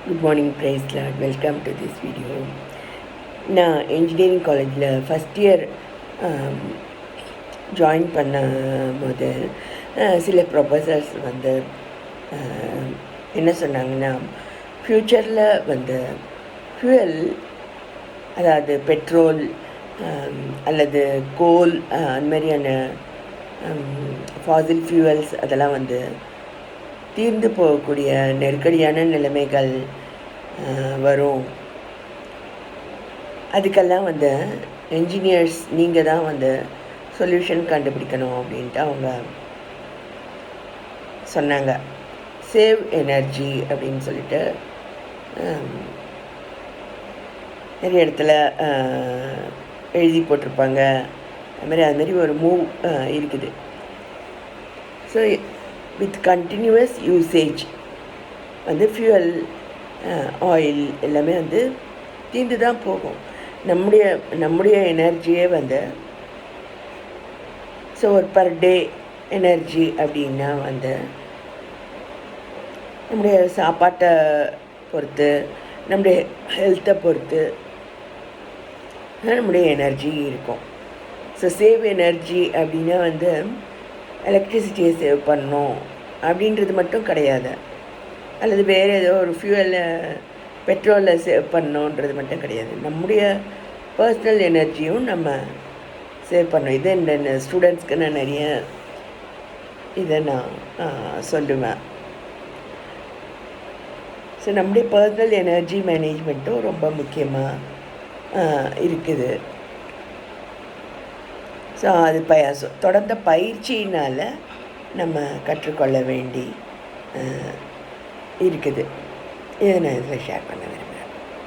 Good morning, praise Lord. Welcome to this video. நான் engineering காலேஜில் first year join பண்ண போது சில ப்ரொஃபஸர்ஸ் என்ன சொன்னாங்கன்னா, ஃப்யூச்சரில் ஃபியூயல், அதாவது பெட்ரோல் அல்லது கோல் அந்த மாதிரியான ஃபாசில் ஃபியூவல்ஸ் அதெல்லாம் தீர்ந்து போகக்கூடிய நெருக்கடியான நிலைமைகள் வரும். அதுக்கெல்லாம் என்ஜினியர்ஸ் நீங்கள் தான் சொல்யூஷன் கண்டுபிடிக்கணும் அப்படின்ட்டு அவங்க சொன்னாங்க. சேவ் எனர்ஜி அப்படின்னு சொல்லிட்டு நிறைய இடத்துல எழுதி போட்டிருப்பாங்க. அதுமாதிரி ஒரு மூவ் இருக்குது. So with continuous usage fuel, oil எல்லாமே தீர்ந்து தான் போகும். நம்முடைய எனர்ஜியே ஸோ ஒரு பர் டே எனர்ஜி அப்படின்னா நம்முடைய சாப்பாட்டை பொறுத்து, நம்முடைய ஹெல்த்தை பொறுத்து நம்முடைய எனர்ஜி இருக்கும். ஸோ சேவ் எனர்ஜி அப்படின்னா எலக்ட்ரிசிட்டியை சேவ் பண்ணணும் அப்படின்றது மட்டும் கிடையாது, அல்லது வேறு ஏதோ ஒரு ஃபியூவலை, பெட்ரோலை சேவ் பண்ணணுன்றது மட்டும் கிடையாது. நம்முடைய பர்சனல் எனர்ஜியும் நம்ம சேவ் பண்ணணும். இது இந்த ஸ்டூடெண்ட்ஸ்க்கு நான் நிறைய இதை நான் சொல்லுவேன். ஸோ நம்முடைய பர்சனல் எனர்ஜி மேனேஜ்மெண்ட்டும் ரொம்ப முக்கியமாக இருக்குது. ஸோ அது தொடர்ந்த பயிற்சியினால் நம்ம கற்றுக்கொள்ள வேண்டி இருக்குது. இதை நான் இதில் ஷேர் பண்ண விரும்புகிறேன்.